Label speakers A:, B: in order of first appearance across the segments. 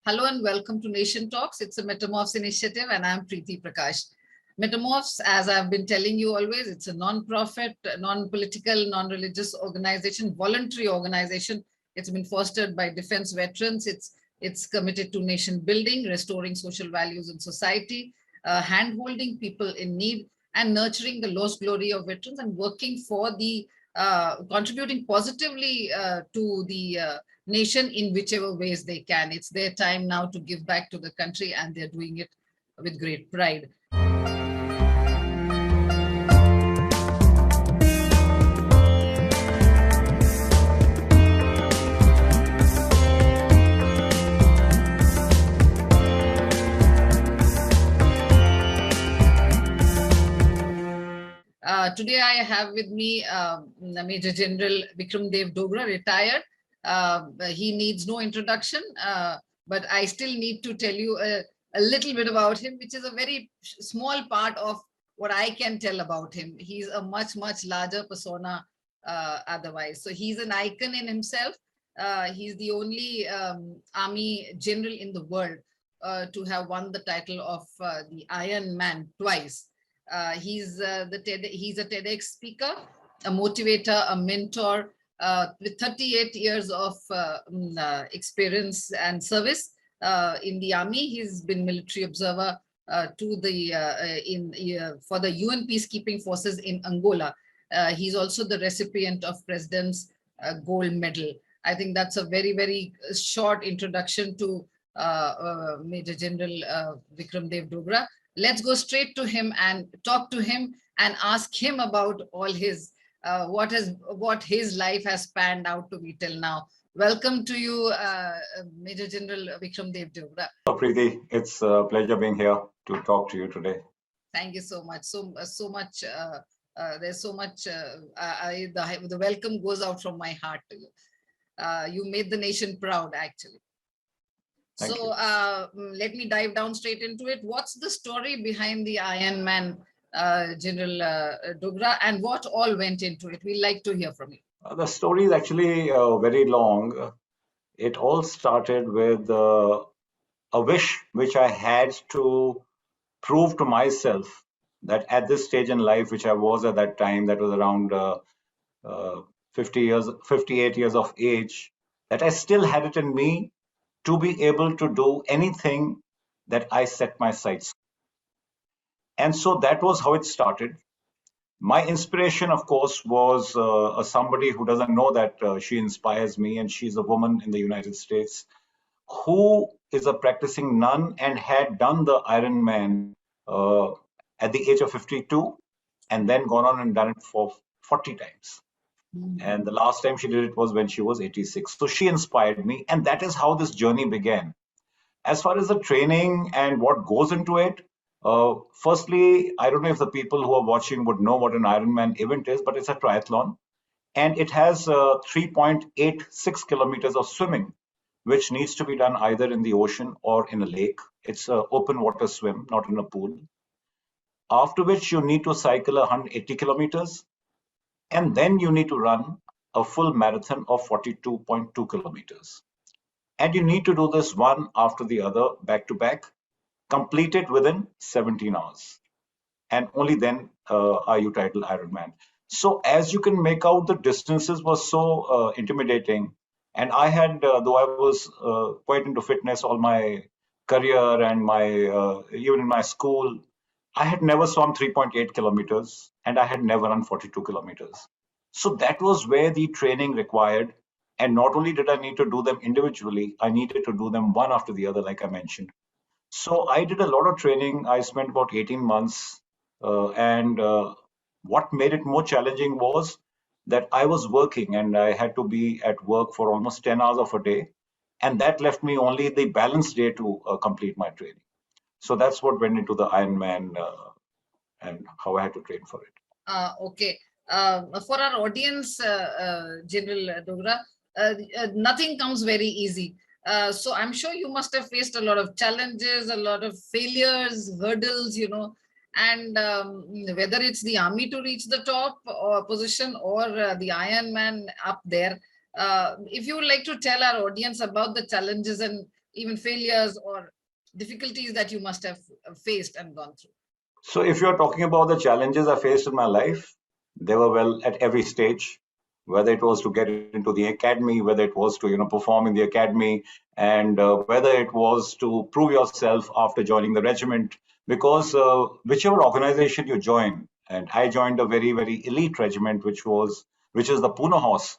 A: Hello and welcome to Nation Talks. It's a Metamorphs initiative and I'm Preeti Prakash. Metamorphs, as I've been telling you always, it's a non-profit, non-political, non-religious organization, voluntary organization. It's been fostered by defense veterans. It's committed to nation building, restoring social values in society, hand-holding people in need, and nurturing the lost glory of veterans and working for the contributing positively to the nation in whichever ways they can. It's their time now to give back to the country, and they're doing it with great pride. Today I have with me Major General Vikram Dogra, retired. He needs no introduction, but I still need to tell you a little bit about him, which is a very small part of what I can tell about him. He's a much, much larger persona otherwise. So he's an icon in himself. He's the only Army general in the world to have won the title of the Ironman twice. He's a Tedx speaker, a motivator, a mentor, with 38 years of experience and service in the army. He's been military observer to the for the UN Peacekeeping Forces in Angola. He's also the recipient of President's Gold Medal. I think that's a very, very short introduction to Major General Vikram Dogra. Let's go straight to him and talk to him and ask him about all his what his life has panned out to be till now. Welcome to you, Major General Vikram Dogra.
B: Preeti, it's a pleasure being here to talk to you today.
A: Thank you so much. So much. There's so much. The welcome goes out from my heart to you. You made the nation proud, actually.
B: Thank
A: so let me dive down straight into it. What's the story behind the Ironman, General Dogra, and what all went into it? We'd like to hear from you.
B: The story is actually very long. It all started with a wish which I had to prove to myself that at this stage in life, which I was at that time, that was around 58 years of age, that I still had it in me to be able to do anything that I set my sights. And so that was how it started. My inspiration, of course, was somebody who doesn't know that she inspires me, and she's a woman in the United States who is a practicing nun and had done the Ironman at the age of 52 and then gone on and done it for 40 times. And the last time she did it was when she was 86. So she inspired me, and that is how this journey began. As far as the training and what goes into it, firstly, I don't know if the people who are watching would know what an Ironman event is, but it's a triathlon. And it has 3.86 kilometers of swimming, which needs to be done either in the ocean or in a lake. It's an open water swim, not in a pool. After which you need to cycle 180 kilometers. And then you need to run a full marathon of 42.2 kilometers. And you need to do this one after the other, back to back, complete it within 17 hours. And only then are you titled Ironman. So as you can make out, the distances were so intimidating. And I had, though I was quite into fitness all my career and even in my school, I had never swum 3.8 kilometers and I had never run 42 kilometers. So that was where the training required. And not only did I need to do them individually, I needed to do them one after the other, like I mentioned. So I did a lot of training. I spent about 18 months. What made it more challenging was that I was working and I had to be at work for almost 10 hours of a day. And that left me only the balanced day to complete my training. So that's what went into the Ironman and how I had to train for it.
A: Okay. For our audience, General Dogra, nothing comes very easy. So I'm sure you must have faced a lot of challenges, a lot of failures, hurdles, and whether it's the army to reach the top or position or the Ironman up there. If you would like to tell our audience about the challenges and even failures or difficulties that you must have faced and gone through?
B: So if you're talking about the challenges I faced in my life, they were well at every stage, whether it was to get into the academy, whether it was to perform in the academy, and whether it was to prove yourself after joining the regiment. Because whichever organization you join, and I joined a very very elite regiment, which is the Pune Horse,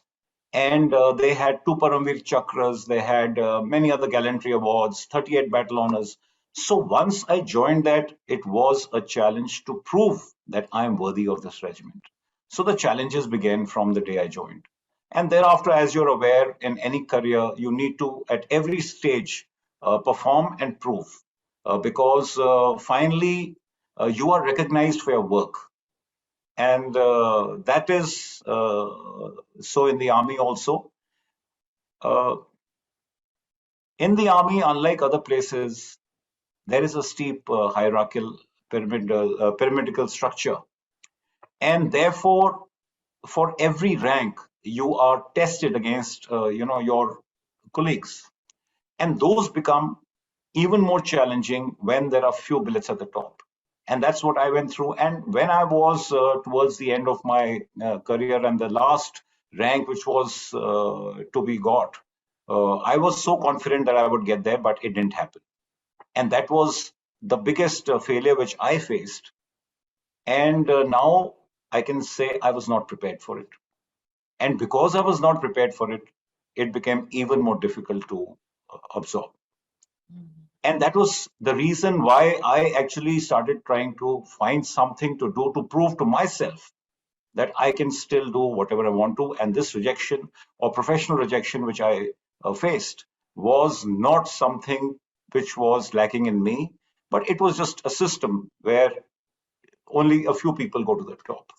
B: and they had two Paramveer Chakras, they had many other gallantry awards, 38 battle honors. So once I joined that, it was a challenge to prove that I am worthy of this regiment. So the challenges began from the day I joined. And thereafter, as you're aware, in any career, you need to, at every stage, perform and prove. Because finally, you are recognized for your work. And that is so in the army also. Uh, in the army, unlike other places, there is a steep hierarchical pyramidical structure, and therefore, for every rank, you are tested against your colleagues, and those become even more challenging when there are few billets at the top. And that's what I went through. And when I was towards the end of my career and the last rank, which was to be got, I was so confident that I would get there, but it didn't happen. And that was the biggest failure which I faced. And now I can say I was not prepared for it. And because I was not prepared for it, it became even more difficult to absorb. And that was the reason why I actually started trying to find something to do to prove to myself that I can still do whatever I want to. And this rejection or professional rejection, which I faced, was not something which was lacking in me, but it was just a system where only a few people go to the top.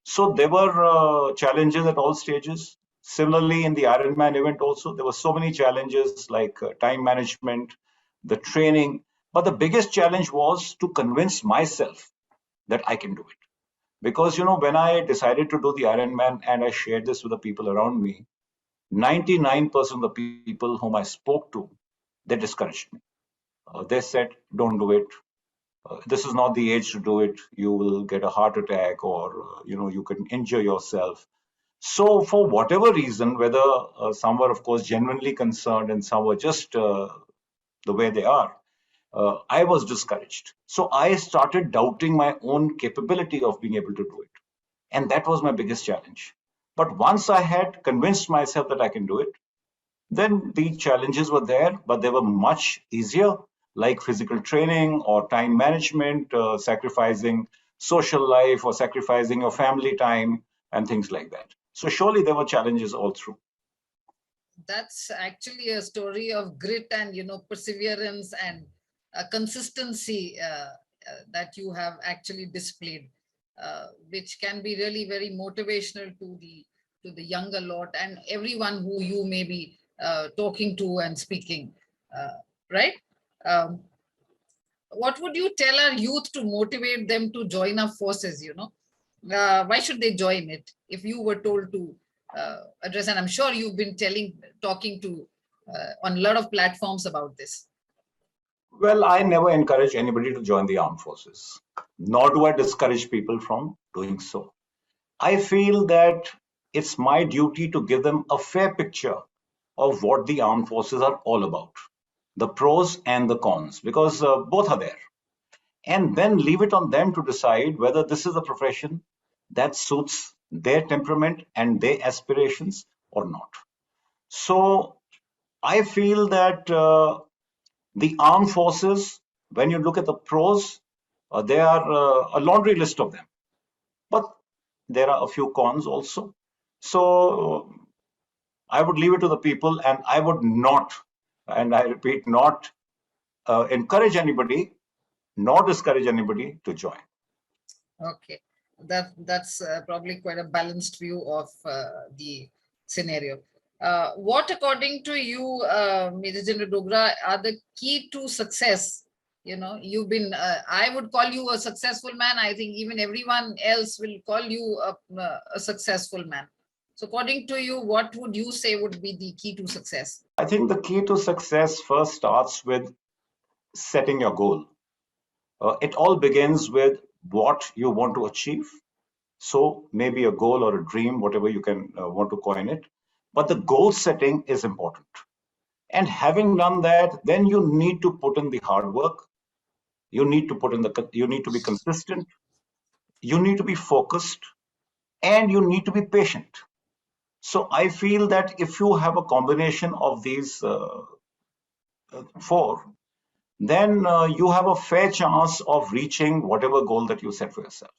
B: So there were challenges at all stages. Similarly, in the Ironman event also, there were so many challenges like time management, the training. But the biggest challenge was to convince myself that I can do it. Because, when I decided to do the Ironman and I shared this with the people around me, 99% of the people whom I spoke to, they discouraged me. They said, don't do it. This is not the age to do it. You will get a heart attack or, you can injure yourself. So for whatever reason, whether some were, of course, genuinely concerned and some were just the way they are, I was discouraged. So I started doubting my own capability of being able to do it. And that was my biggest challenge. But once I had convinced myself that I can do it, then the challenges were there, but they were much easier, like physical training or time management, sacrificing social life or sacrificing your family time and things like that. So surely there were challenges all through.
A: That's actually a story of grit and perseverance and consistency that you have actually displayed, which can be really very motivational to the younger lot and everyone who you may be talking to and speaking, right? Um, what would you tell our youth to motivate them to join our forces? Why should they join it if you were told to address? And I'm sure you've been talking to on a lot of platforms about this.
B: Well, I never encourage anybody to join the armed forces, nor do I discourage people from doing so. I feel that it's my duty to give them a fair picture of what the armed forces are all about, the pros and the cons, because both are there. And then leave it on them to decide whether this is a profession that suits their temperament and their aspirations or not. So I feel that the armed forces, when you look at the pros, there are a laundry list of them, but there are a few cons also. So I would leave it to the people, and I would not, and I repeat, not encourage anybody, nor discourage anybody to join.
A: Okay, that's probably quite a balanced view of the scenario. What, according to you, Major General Dogra, are the key to success? You've been, I would call you a successful man. I think even everyone else will call you a successful man. So according to you, what would you say would be the key to success?
B: I think the key to success first starts with setting your goal. It all begins with what you want to achieve. So maybe a goal or a dream, whatever you can want to coin it. But the goal setting is important. And having done that, then you need to put in the hard work. You need to be consistent. You need to be focused, and you need to be patient. So I feel that if you have a combination of these four, then you have a fair chance of reaching whatever goal that you set for yourself.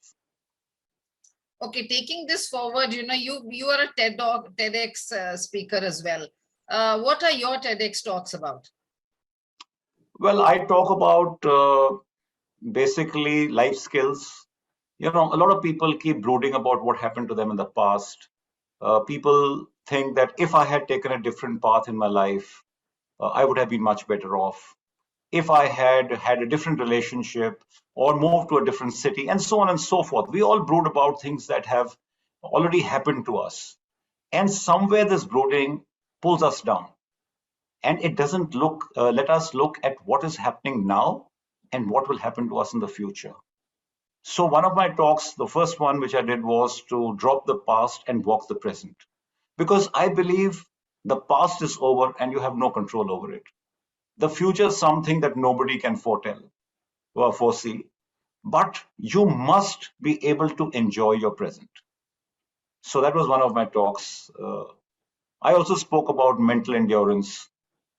A: Okay, taking this forward, you are a TEDx speaker as well. What are your TEDx talks about?
B: Well, I talk about basically life skills. You know, a lot of people keep brooding about what happened to them in the past. People think that if I had taken a different path in my life, I would have been much better off. If I had had a different relationship or moved to a different city, and so on and so forth. We all brood about things that have already happened to us. And somewhere this brooding pulls us down. And it doesn't let us look at what is happening now and what will happen to us in the future. So one of my talks, the first one which I did, was to drop the past and walk the present. Because I believe the past is over and you have no control over it. The future is something that nobody can foretell or foresee, but you must be able to enjoy your present. So that was one of my talks. I also spoke about mental endurance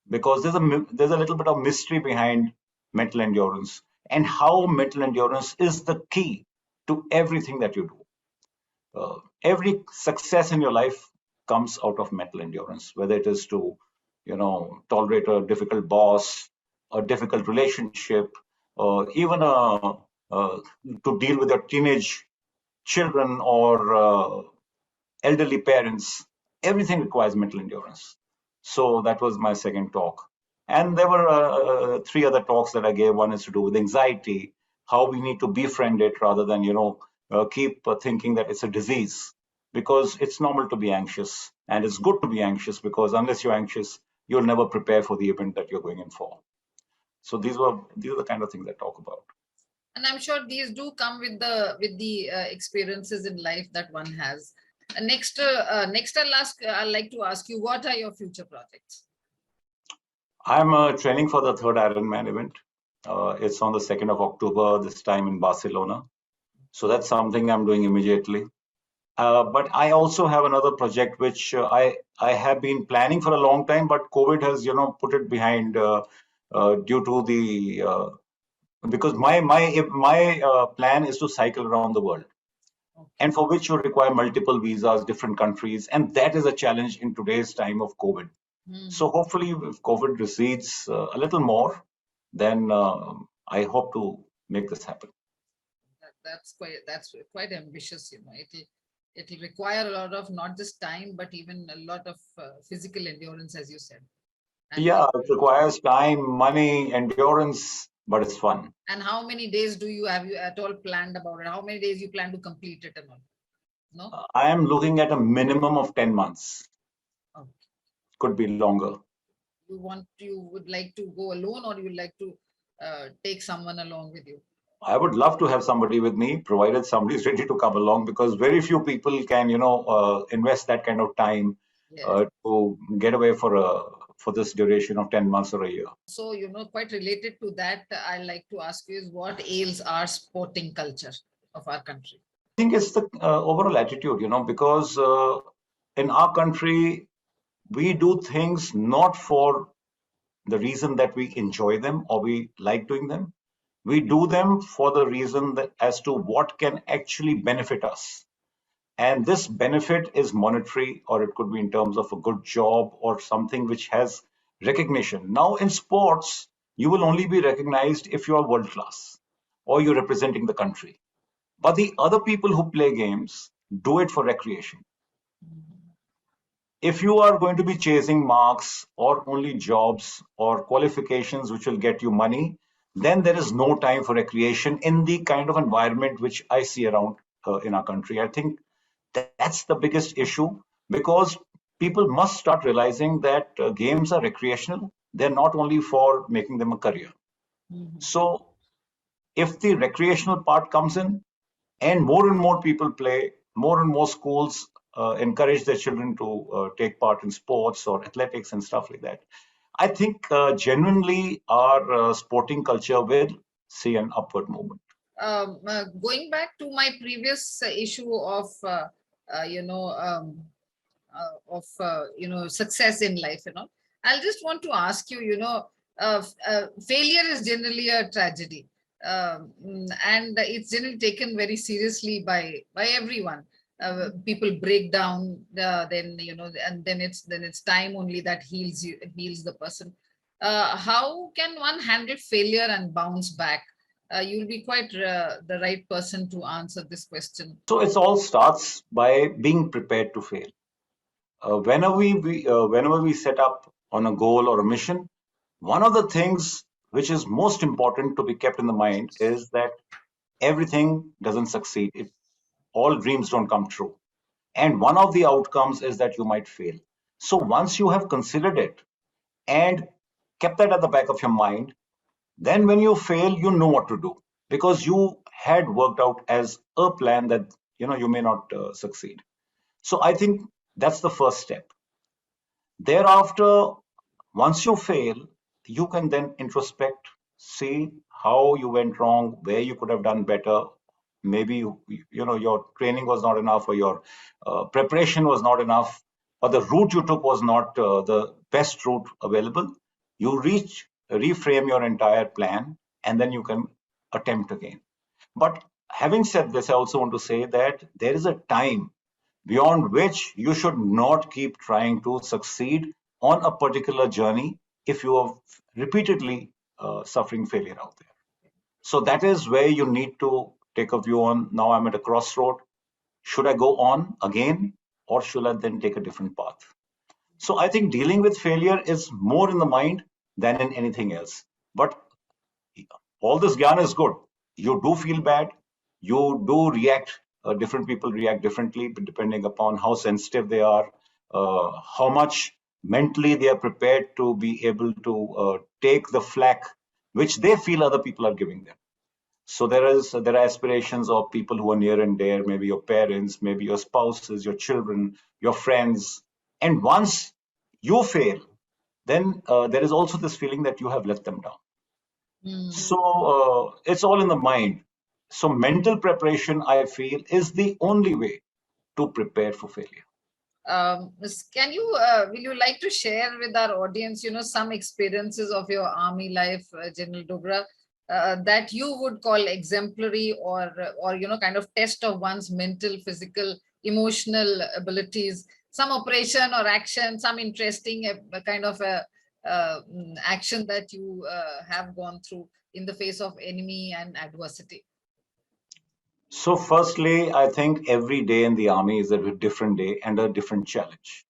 B: because there's a little bit of mystery behind mental endurance and how mental endurance is the key to everything that you do. Every success in your life comes out of mental endurance, whether it is to, tolerate a difficult boss, a difficult relationship, or even to deal with your teenage children or elderly parents. Everything requires mental endurance. So that was my second talk. And there were three other talks that I gave. One is to do with anxiety, how we need to befriend it rather than, keep thinking that it's a disease, because it's normal to be anxious and it's good to be anxious, because unless you're anxious, you'll never prepare for the event that you're going in for. So these are the kind of things I talk about.
A: And I'm sure these do come with the experiences in life that one has. Next, I'd like to ask you, what are your future projects?
B: I'm training for the third Ironman event. It's on the 2nd of October, this time in Barcelona. So that's something I'm doing immediately. But I also have another project which I have been planning for a long time, but COVID has put it behind due to the because my plan is to cycle around the world, and for which you require multiple visas, different countries, and that is a challenge in today's time of COVID. So hopefully, if COVID recedes a little more, then I hope to make this happen.
A: That's quite ambitious. It'll require a lot of not just time, but even a lot of physical endurance, as you said. And
B: yeah, it requires time, money, endurance, but it's fun.
A: And how many days have you at all planned about it? How many days you plan to complete it and all? No?
B: I am looking at a minimum of 10 months.
A: Okay.
B: Could be longer.
A: You would like to go alone, or you would like to take someone along with you?
B: I would love to have somebody with me, provided somebody is ready to come along, because very few people can, invest that kind of time to get away for this duration of 10 months or a year.
A: So, quite related to that, I like to ask you is what ails our sporting culture of our country?
B: I think it's the overall attitude, because in our country, we do things not for the reason that we enjoy them or we like doing them. We do them for the reason that as to what can actually benefit us. And this benefit is monetary, or it could be in terms of a good job or something which has recognition. Now, in sports, you will only be recognized if you are world class or you're representing the country. But the other people who play games do it for recreation. If you are going to be chasing marks or only jobs or qualifications which will get you money, then there is no time for recreation in the kind of environment which I see around in our country. I think that's the biggest issue. because people must start realizing that games are recreational. They're not only for making them a career. So if the recreational part comes in and more people play, more and more schools encourage their children to take part in sports or athletics and stuff like that, I think genuinely our sporting culture will see an upward movement.
A: Going back to my previous issue of you know success in life, I'll just want to ask you, failure is generally a tragedy, and it's generally taken very seriously by everyone. People break down, then and then it's time only that heals the person. How can one handle failure and bounce back? You'll be quite the right person to answer this question.
B: So it all starts by being prepared to fail. Whenever we set up on a goal or a mission, one of the things which is most important to be kept in the mind is that everything doesn't succeed. All dreams don't come true. And one of the outcomes is that you might fail. So once you have considered it and kept that at the back of your mind, then when you fail, you know what to do because you had worked out as a plan that you may not succeed. So I think that's the first step. Thereafter, once you fail, you can then introspect, see how you went wrong, where you could have done better. Maybe your training was not enough, or your preparation was not enough, or the route you took was not the best route available. You reframe your entire plan, and then you can attempt again. But having said this, I also want to say that there is a time beyond which you should not keep trying to succeed on a particular journey if you are repeatedly suffering failure out there. So that is where you need to take a view on, now I'm at a crossroad. Should I go on again, or should I then take a different path? So I think dealing with failure is more in the mind than in anything else. But all this gyan is good. You do feel bad. You do react. Different people react differently, depending upon how sensitive they are, how much mentally they are prepared to be able to take the flack which they feel other people are giving them. So there are aspirations of people who are near and dear, maybe your parents, maybe your spouses, your children, your friends. And once you fail, then there is also this feeling that you have let them down. So it's all in the mind. So mental preparation, I feel, is the only way to prepare for failure.
A: Will you like to share with our audience, some experiences of your army life, General Dogra, that you would call exemplary, or kind of test of one's mental, physical, emotional abilities, some operation or action, some interesting kind of action that you have gone through in the face of enemy and adversity?
B: So firstly, I think every day in the army is a different day and a different challenge.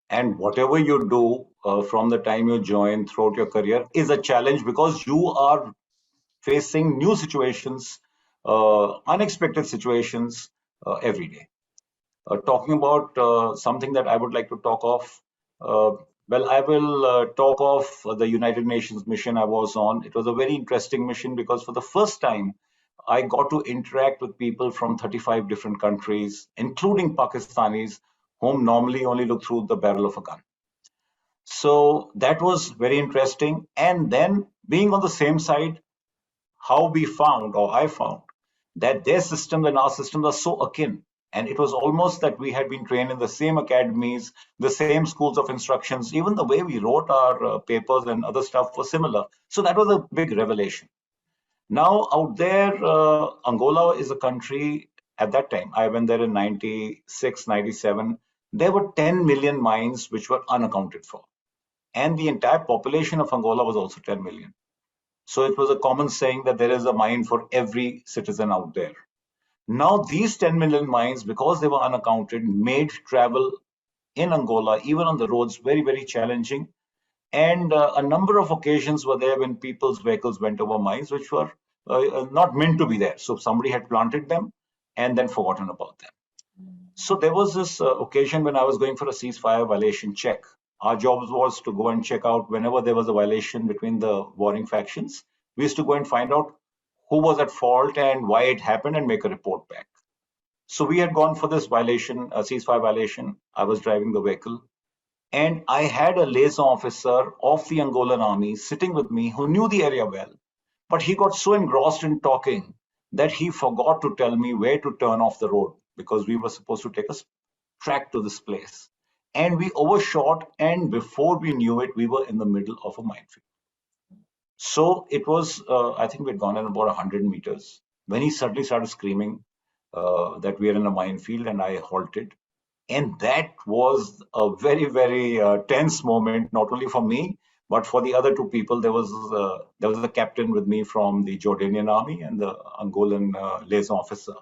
B: And whatever you do from the time you join throughout your career is a challenge, because you are facing new situations, unexpected situations every day. Talking about something that I would like to talk of, well, I will talk of the United Nations mission I was on. It was a very interesting mission because for the first time, I got to interact with people from 35 different countries, including Pakistanis, whom normally only look through the barrel of a gun. So that was very interesting. And then being on the same side, how we found, or I found, that their systems and our systems are so akin. And it was almost that we had been trained in the same academies, the same schools of instructions. Even the way we wrote our papers and other stuff was similar. So that was a big revelation. Now, out there, Angola is a country at that time. I went there in 96, 97. There were 10 million mines which were unaccounted for. And the entire population of Angola was also 10 million. So it was a common saying that there is a mine for every citizen out there. Now, these 10 million mines, because they were unaccounted, made travel in Angola, even on the roads, very, very challenging. And a number of occasions were there when people's vehicles went over mines which were not meant to be there. So somebody had planted them and then forgotten about them. So there was this occasion when I was going for a ceasefire violation check. Our job was to go and check out whenever there was a violation between the warring factions. We used to go and find out who was at fault and why it happened and make a report back. So we had gone for this violation, a ceasefire violation. I was driving the vehicle, and I had a liaison officer of the Angolan army sitting with me who knew the area well. But he got so engrossed in talking that he forgot to tell me where to turn off the road because we were supposed to take a track to this place. And we overshot, and before we knew it, we were in the middle of a minefield. So it was, I think we'd gone in about 100 meters when he suddenly started screaming that we are in a minefield, and I halted. And that was a very, very tense moment, not only for me, but for the other two people. There was a captain with me from the Jordanian army and the Angolan liaison officer.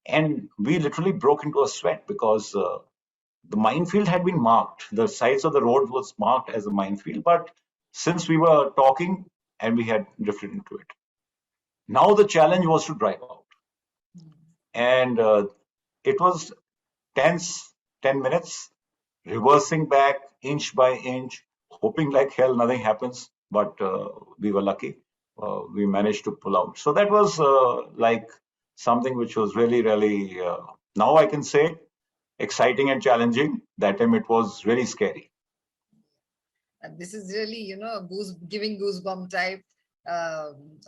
B: And we literally broke into a sweat because the minefield had been marked. The sides of the road was marked as a minefield, but since we were talking and we had drifted into it, now the challenge was to drive out. And it was tense, 10 minutes, reversing back inch by inch, hoping like hell nothing happens, but we were lucky. We managed to pull out. So that was like something which was really, really, now I can say, exciting and challenging. That time it was really scary.
A: And this is really, giving goosebump type.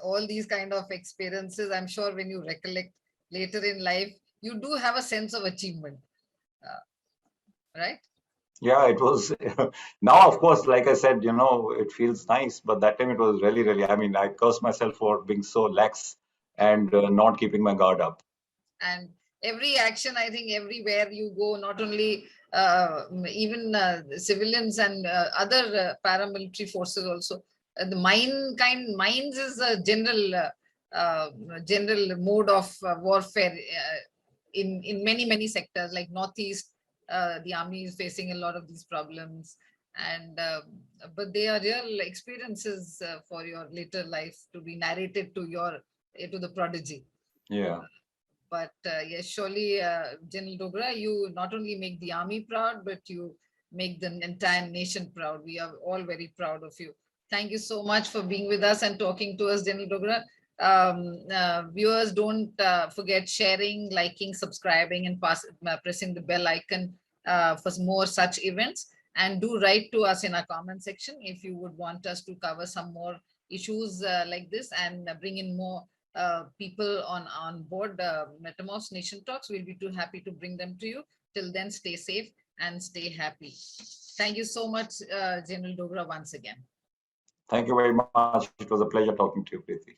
A: All these kind of experiences, I'm sure when you recollect later in life, you do have a sense of achievement, right?
B: Yeah, it was. Now, of course, like I said, it feels nice, but that time it was really, really, I mean, I cursed myself for being so lax and not keeping my guard up.
A: And every action, I think everywhere you go, not only even civilians and other paramilitary forces also, the mines is a general mode of warfare in many sectors, like Northeast. The army is facing a lot of these problems, and but they are real experiences for your later life to be narrated to the prodigy.
B: Yeah.
A: But yes, surely, General Dogra, you not only make the army proud, but you make the entire nation proud. We are all very proud of you. Thank you so much for being with us and talking to us, General Dogra. Viewers, don't forget sharing, liking, subscribing, and pressing the bell icon for more such events. And do write to us in our comment section if you would want us to cover some more issues like this and bring in more people on board Metamorphs Nation Talks. We'll be too happy to bring them to you. Till then, stay safe and stay happy. Thank you so much, General Dogra, once again.
B: Thank you very much. It was a pleasure talking to you, Preeti.